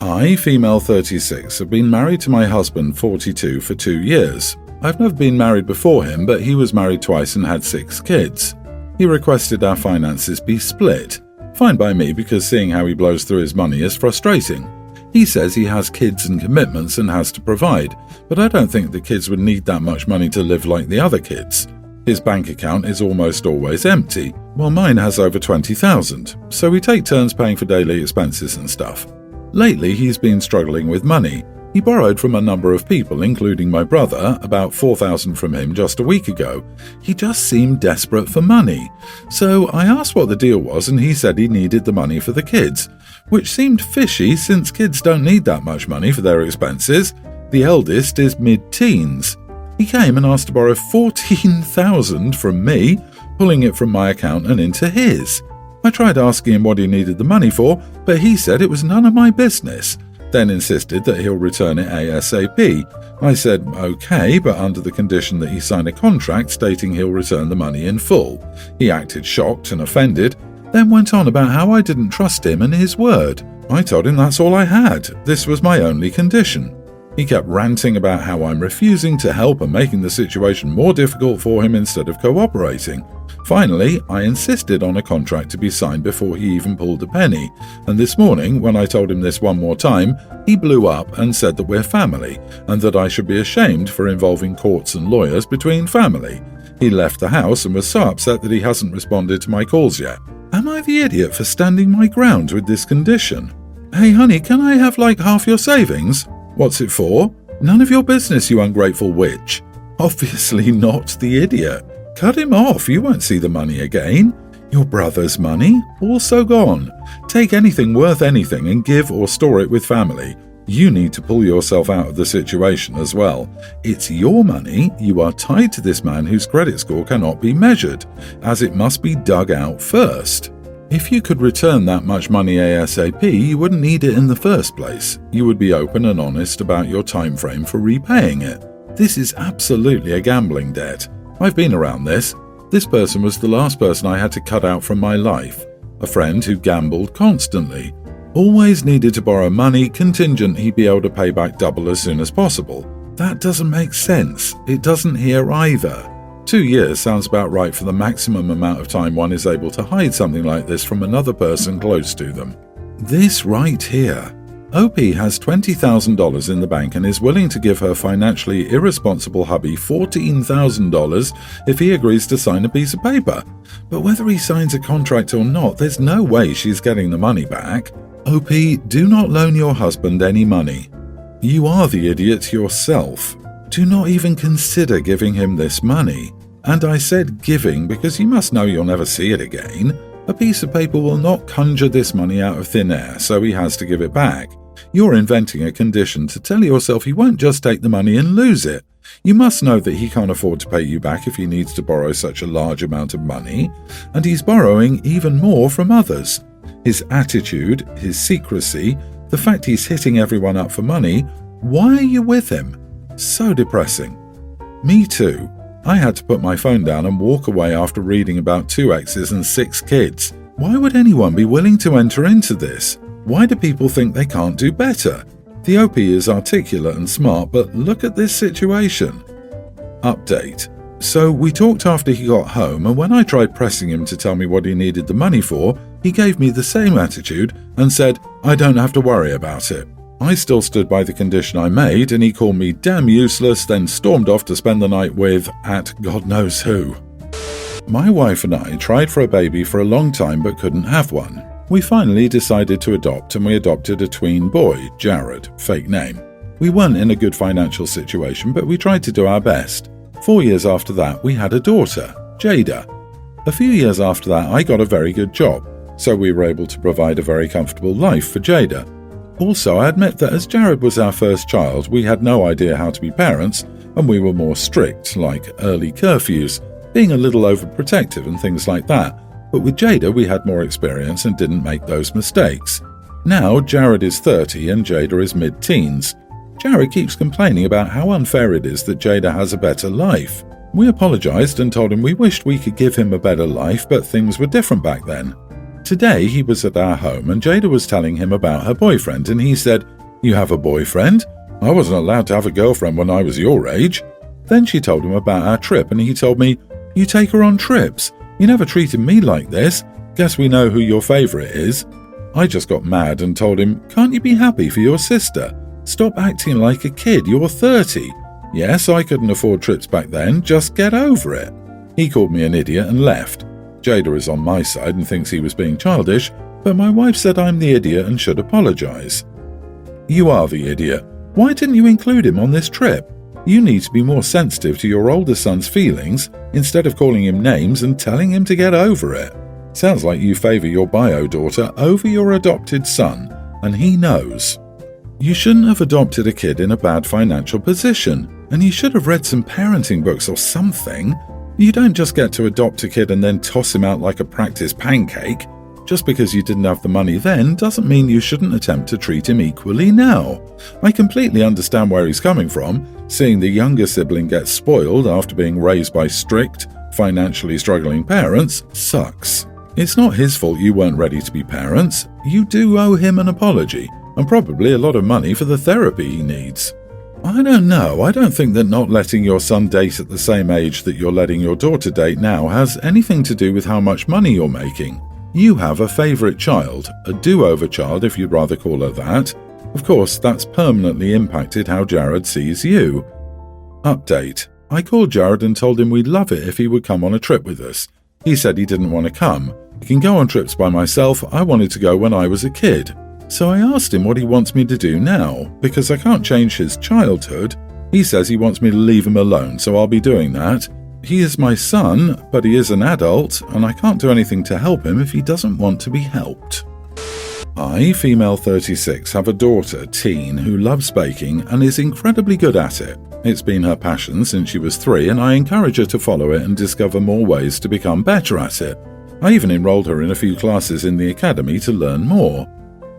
I, female 36, have been married to my husband 42 for 2 years. I've never been married before him, but he was married twice and had 6 kids. He requested our finances be split. Fine by me, because seeing how he blows through his money is frustrating. He says he has kids and commitments and has to provide, but I don't think the kids would need that much money to live like the other kids. His bank account is almost always empty, while mine has over 20,000, so we take turns paying for daily expenses and stuff. Lately, he's been struggling with money. He borrowed from a number of people, including my brother, about 4,000 from him just a week ago. He just seemed desperate for money. So I asked what the deal was, and he said he needed the money for the kids, which seemed fishy since kids don't need that much money for their expenses. The eldest is mid-teens. He came and asked to borrow 14,000 from me, pulling it from my account and into his. I tried asking him what he needed the money for, but he said it was none of my business, then insisted that he'll return it ASAP. I said okay, but under the condition that he sign a contract stating he'll return the money in full. He acted shocked and offended, then went on about how I didn't trust him and his word. I told him that's all I had. This was my only condition. He kept ranting about how I'm refusing to help and making the situation more difficult for him instead of cooperating. Finally, I insisted on a contract to be signed before he even pulled a penny, and this morning, when I told him this one more time, he blew up and said that we're family, and that I should be ashamed for involving courts and lawyers between family. He left the house and was so upset that he hasn't responded to my calls yet. Am I the idiot for standing my ground with this condition? Hey honey, can I have like half your savings? What's it for? None of your business, you ungrateful witch. Obviously not the idiot. Cut him off, you won't see the money again. Your brother's money, also gone. Take anything worth anything and give or store it with family. You need to pull yourself out of the situation as well. It's your money, you are tied to this man whose credit score cannot be measured, as it must be dug out first. If you could return that much money ASAP, you wouldn't need it in the first place. You would be open and honest about your time frame for repaying it. This is absolutely a gambling debt. I've been around this. This person was the last person I had to cut out from my life. A friend who gambled constantly. Always needed to borrow money, contingent he'd be able to pay back double as soon as possible. That doesn't make sense. It doesn't here either. 2 years sounds about right for the maximum amount of time one is able to hide something like this from another person close to them. This right here. OP has $20,000 in the bank and is willing to give her financially irresponsible hubby $14,000 if he agrees to sign a piece of paper. But whether he signs a contract or not, there's no way she's getting the money back. OP, do not loan your husband any money. You are the idiot yourself. Do not even consider giving him this money. And I said giving because you must know you'll never see it again. A piece of paper will not conjure this money out of thin air, so he has to give it back. You're inventing a condition to tell yourself he won't just take the money and lose it. You must know that he can't afford to pay you back if he needs to borrow such a large amount of money, and he's borrowing even more from others. His attitude, his secrecy, the fact he's hitting everyone up for money, why are you with him? So depressing. Me too. I had to put my phone down and walk away after reading about 2 exes and 6 kids. Why would anyone be willing to enter into this? Why do people think they can't do better? The OP is articulate and smart, but look at this situation. Update. So we talked after he got home, and when I tried pressing him to tell me what he needed the money for, he gave me the same attitude and said, I don't have to worry about it. I still stood by the condition I made, and he called me damn useless, then stormed off to spend the night with, at God knows who. My wife and I tried for a baby for a long time but couldn't have one. We finally decided to adopt, and we adopted a tween boy, Jared, fake name. We weren't in a good financial situation, but we tried to do our best. 4 years after that, we had a daughter, Jada. A few years after that, I got a very good job, so we were able to provide a very comfortable life for Jada. Also, I admit that as Jared was our first child, we had no idea how to be parents, and we were more strict, like early curfews, being a little overprotective and things like that. But with Jada, we had more experience and didn't make those mistakes. Now, Jared is 30 and Jada is mid-teens. Jared keeps complaining about how unfair it is that Jada has a better life. We apologized and told him we wished we could give him a better life, but things were different back then. Today he was at our home and Jada was telling him about her boyfriend and he said, "You have a boyfriend? I wasn't allowed to have a girlfriend when I was your age." Then she told him about our trip and he told me, "You take her on trips? You never treated me like this. Guess we know who your favourite is." I just got mad and told him, "Can't you be happy for your sister? Stop acting like a kid, you're 30. Yes, I couldn't afford trips back then, just get over it." He called me an idiot and left. Jada is on my side and thinks he was being childish, but my wife said I'm the idiot and should apologise. "You are the idiot. Why didn't you include him on this trip? You need to be more sensitive to your older son's feelings instead of calling him names and telling him to get over it. Sounds like you favour your bio daughter over your adopted son, and he knows. You shouldn't have adopted a kid in a bad financial position, and you should have read some parenting books or something. You don't just get to adopt a kid and then toss him out like a practice pancake. Just because you didn't have the money then doesn't mean you shouldn't attempt to treat him equally now. I completely understand where he's coming from. Seeing the younger sibling get spoiled after being raised by strict, financially struggling parents sucks. It's not his fault you weren't ready to be parents. You do owe him an apology, and probably a lot of money for the therapy he needs. I don't know, I don't think that not letting your son date at the same age that you're letting your daughter date now has anything to do with how much money you're making. You have a favourite child, a do-over child if you'd rather call her that. Of course, that's permanently impacted how Jared sees you. Update. I called Jared and told him we'd love it if he would come on a trip with us. He said he didn't want to come. I can go on trips by myself, I wanted to go when I was a kid. So I asked him what he wants me to do now, because I can't change his childhood. He says he wants me to leave him alone, so I'll be doing that. He is my son, but he is an adult, and I can't do anything to help him if he doesn't want to be helped. I, female 36, have a daughter, teen, who loves baking and is incredibly good at it. It's been her passion since she was 3, and I encourage her to follow it and discover more ways to become better at it. I even enrolled her in a few classes in the academy to learn more.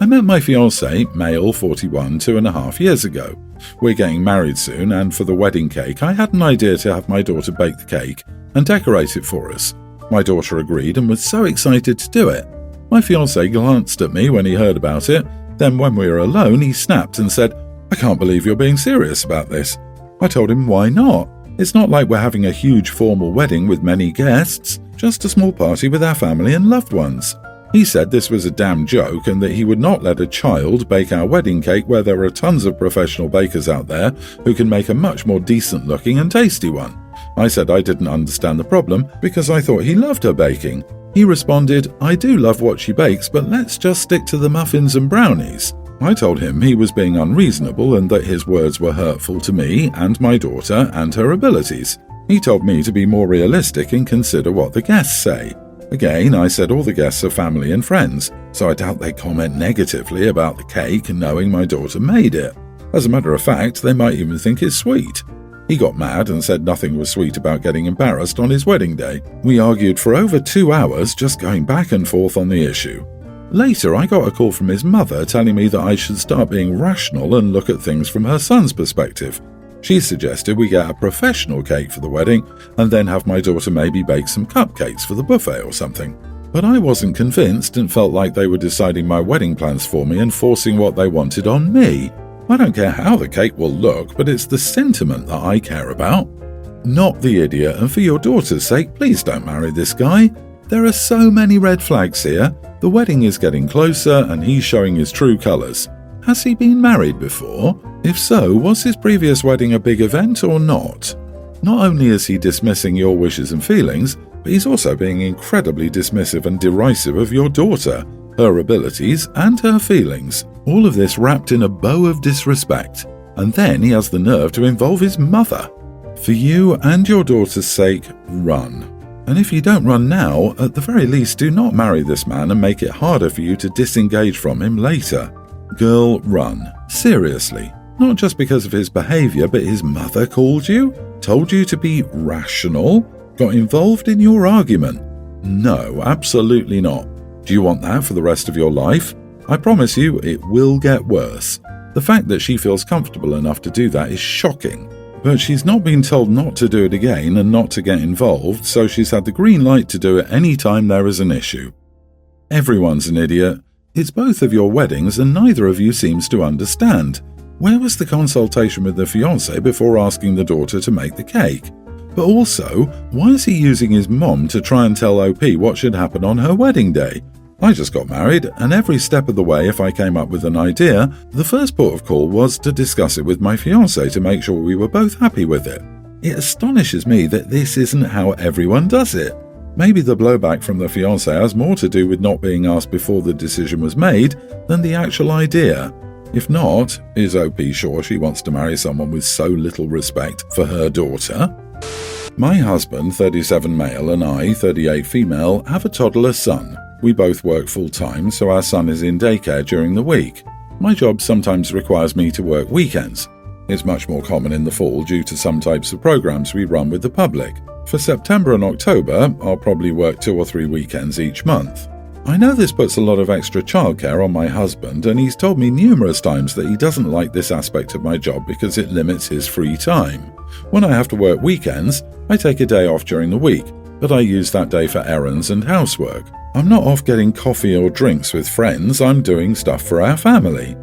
I met my fiancé, male 41, 2.5 years ago. We're getting married soon, and for the wedding cake, I had an idea to have my daughter bake the cake and decorate it for us. My daughter agreed and was so excited to do it. My fiancé glanced at me when he heard about it, then when we were alone, he snapped and said, "I can't believe you're being serious about this." I told him why not. It's not like we're having a huge formal wedding with many guests, just a small party with our family and loved ones. He said this was a damn joke and that he would not let a child bake our wedding cake where there are tons of professional bakers out there who can make a much more decent looking and tasty one. I said I didn't understand the problem because I thought he loved her baking. He responded, "I do love what she bakes, but let's just stick to the muffins and brownies." I told him he was being unreasonable and that his words were hurtful to me and my daughter and her abilities. He told me to be more realistic and consider what the guests say. Again, I said all the guests are family and friends, so I doubt they comment negatively about the cake knowing my daughter made it. As a matter of fact, they might even think it's sweet. He got mad and said nothing was sweet about getting embarrassed on his wedding day. We argued for over 2 hours just going back and forth on the issue. Later, I got a call from his mother telling me that I should start being rational and look at things from her son's perspective. She suggested we get a professional cake for the wedding and then have my daughter maybe bake some cupcakes for the buffet or something. But I wasn't convinced and felt like they were deciding my wedding plans for me and forcing what they wanted on me. I don't care how the cake will look, but it's the sentiment that I care about. Not the idiot, and for your daughter's sake, please don't marry this guy. There are so many red flags here. The wedding is getting closer and he's showing his true colours. Has he been married before? If so, was his previous wedding a big event or not? Not only is he dismissing your wishes and feelings, but he's also being incredibly dismissive and derisive of your daughter, her abilities and her feelings. All of this wrapped in a bow of disrespect. And then he has the nerve to involve his mother. For you and your daughter's sake, run. And if you don't run now, at the very least do not marry this man and make it harder for you to disengage from him later. Girl, run. Seriously. Not just because of his behaviour, but his mother called you, told you to be rational, got involved in your argument. No, absolutely not. Do you want that for the rest of your life? I promise you it will get worse. The fact that she feels comfortable enough to do that is shocking. But she's not been told not to do it again and not to get involved, so she's had the green light to do it any time there is an issue. Everyone's an idiot. It's both of your weddings and neither of you seems to understand. Where was the consultation with the fiancé before asking the daughter to make the cake? But also, why is he using his mom to try and tell OP what should happen on her wedding day? I just got married, and every step of the way if I came up with an idea, the first port of call was to discuss it with my fiancé to make sure we were both happy with it. It astonishes me that this isn't how everyone does it. Maybe the blowback from the fiancé has more to do with not being asked before the decision was made than the actual idea. If not, is OP sure she wants to marry someone with so little respect for her daughter? My husband, 37 male, and I, 38 female, have a toddler son. We both work full-time, so our son is in daycare during the week. My job sometimes requires me to work weekends. It's much more common in the fall due to some types of programs we run with the public. For September and October, I'll probably work 2 or 3 weekends each month. I know this puts a lot of extra childcare on my husband, and he's told me numerous times that he doesn't like this aspect of my job because it limits his free time. When I have to work weekends, I take a day off during the week, but I use that day for errands and housework. I'm not off getting coffee or drinks with friends, I'm doing stuff for our family.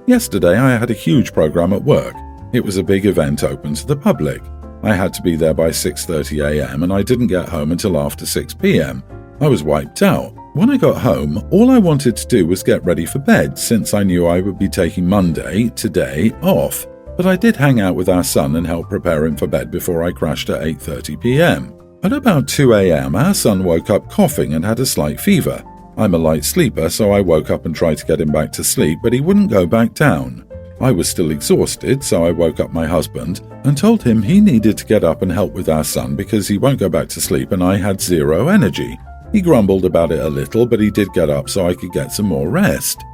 Yesterday I had a huge program at work. It was a big event open to the public. I had to be there by 6:30 a.m. and I didn't get home until after 6 p.m. I was wiped out. When I got home, all I wanted to do was get ready for bed since I knew I would be taking Monday, today, off. But I did hang out with our son and help prepare him for bed before I crashed at 8:30 p.m. At about 2 a.m., our son woke up coughing and had a slight fever. I'm a light sleeper, so I woke up and tried to get him back to sleep, but he wouldn't go back down. I was still exhausted, so I woke up my husband and told him he needed to get up and help with our son because he won't go back to sleep and I had zero energy. He grumbled about it a little, but he did get up so I could get some more rest.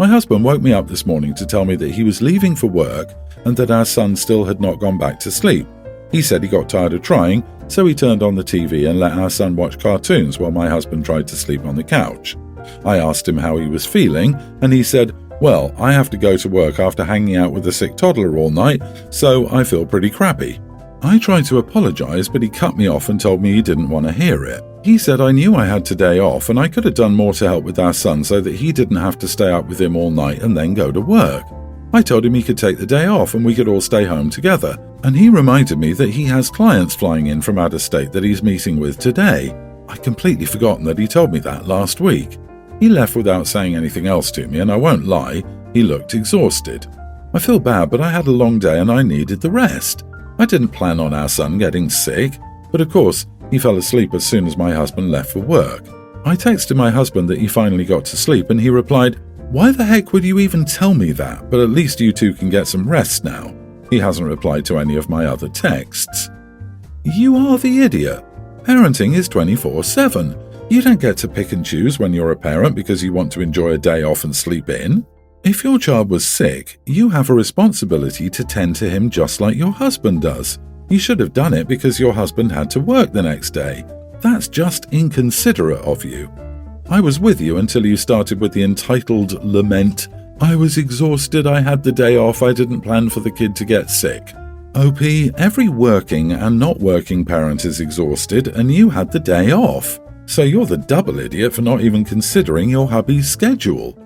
My husband woke me up this morning to tell me that he was leaving for work and that our son still had not gone back to sleep. He said he got tired of trying, so he turned on the TV and let our son watch cartoons while my husband tried to sleep on the couch. I asked him how he was feeling, and he said, "Well, I have to go to work after hanging out with a sick toddler all night, so I feel pretty crappy." I tried to apologize, but he cut me off and told me he didn't want to hear it. He said I knew I had today off and I could have done more to help with our son so that he didn't have to stay up with him all night and then go to work. I told him he could take the day off and we could all stay home together, and he reminded me that he has clients flying in from out of state that he's meeting with today. I'd completely forgotten that he told me that last week. He left without saying anything else to me, and I won't lie, he looked exhausted. I feel bad, but I had a long day and I needed the rest. I didn't plan on our son getting sick, but of course, he fell asleep as soon as my husband left for work. I texted my husband that he finally got to sleep and he replied, "Why the heck would you even tell me that? But at least you two can get some rest now." He hasn't replied to any of my other texts. You are the idiot. Parenting is 24/7. You don't get to pick and choose when you're a parent because you want to enjoy a day off and sleep in. If your child was sick, you have a responsibility to tend to him just like your husband does. You should have done it because your husband had to work the next day. That's just inconsiderate of you. I was with you until you started with the entitled lament, "I was exhausted, I had the day off, I didn't plan for the kid to get sick." OP, every working and not working parent is exhausted and you had the day off. So you're the double idiot for not even considering your hubby's schedule.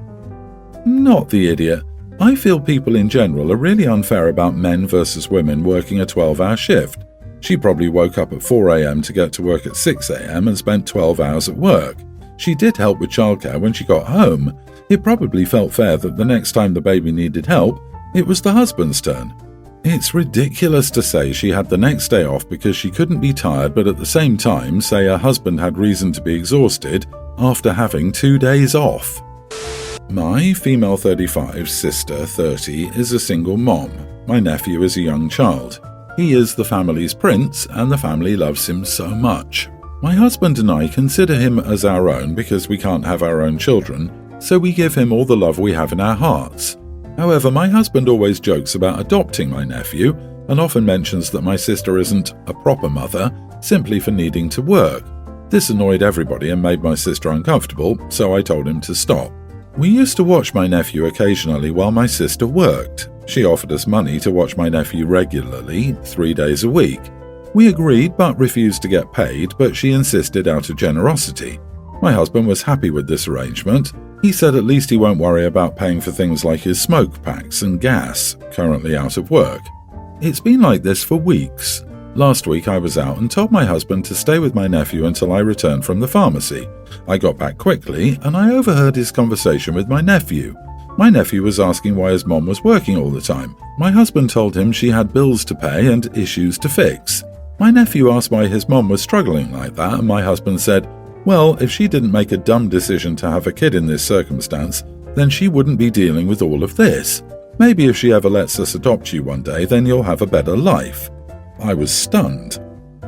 Not the idiot. I feel people in general are really unfair about men versus women working a 12-hour shift. She probably woke up at 4 a.m. to get to work at 6 a.m. and spent 12 hours at work. She did help with childcare when she got home. It probably felt fair that the next time the baby needed help, it was the husband's turn. It's ridiculous to say she had the next day off because she couldn't be tired, but at the same time say her husband had reason to be exhausted after having 2 days off. My female 35 sister 30 is a single mom. My nephew is a young child. He is the family's prince and the family loves him so much. My husband and I consider him as our own because we can't have our own children, so we give him all the love we have in our hearts. However, my husband always jokes about adopting my nephew and often mentions that my sister isn't a proper mother simply for needing to work. This annoyed everybody and made my sister uncomfortable, so I told him to stop. We used to watch my nephew occasionally while my sister worked. She offered us money to watch my nephew regularly, 3 days a week. We agreed but refused to get paid, but she insisted out of generosity. My husband was happy with this arrangement. He said at least he won't worry about paying for things like his smoke packs and gas, currently out of work. It's been like this for weeks. Last week I was out and told my husband to stay with my nephew until I returned from the pharmacy. I got back quickly and I overheard his conversation with my nephew. My nephew was asking why his mom was working all the time. My husband told him she had bills to pay and issues to fix. My nephew asked why his mom was struggling like that, and my husband said, well, if she didn't make a dumb decision to have a kid in this circumstance, then she wouldn't be dealing with all of this. Maybe if she ever lets us adopt you one day, then you'll have a better life. I was stunned.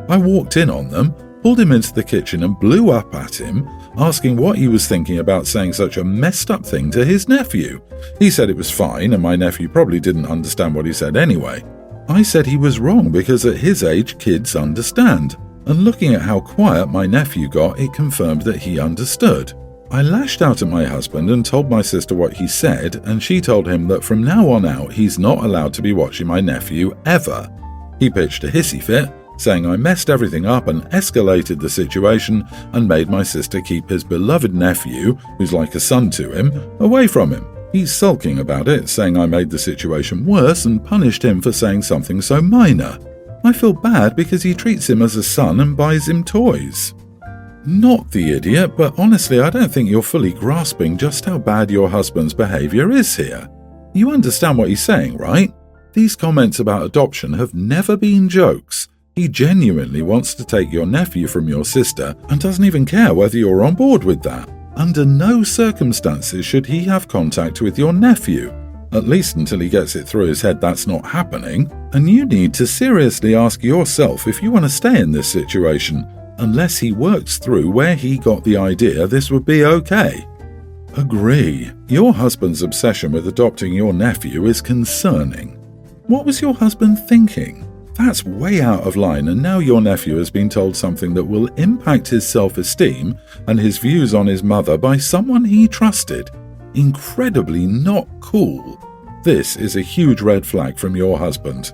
I walked in on them, pulled him into the kitchen and blew up at him, asking what he was thinking about saying such a messed up thing to his nephew. He said it was fine, and my nephew probably didn't understand what he said anyway. I said he was wrong because at his age, kids understand. And looking at how quiet my nephew got, it confirmed that he understood. I lashed out at my husband and told my sister what he said, and she told him that from now on out he's not allowed to be watching my nephew ever. He pitched a hissy fit, saying I messed everything up and escalated the situation and made my sister keep his beloved nephew, who's like a son to him, away from him. He's sulking about it, saying I made the situation worse and punished him for saying something so minor. I feel bad because he treats him as a son and buys him toys. Not the idiot, but honestly I don't think you're fully grasping just how bad your husband's behaviour is here. You understand what he's saying, right? These comments about adoption have never been jokes. He genuinely wants to take your nephew from your sister and doesn't even care whether you're on board with that. Under no circumstances should he have contact with your nephew, at least until he gets it through his head that's not happening, and you need to seriously ask yourself if you want to stay in this situation, unless he works through where he got the idea this would be okay. Agree. Your husband's obsession with adopting your nephew is concerning. What was your husband thinking? That's way out of line, and now your nephew has been told something that will impact his self-esteem and his views on his mother by someone he trusted. Incredibly not cool. This is a huge red flag from your husband.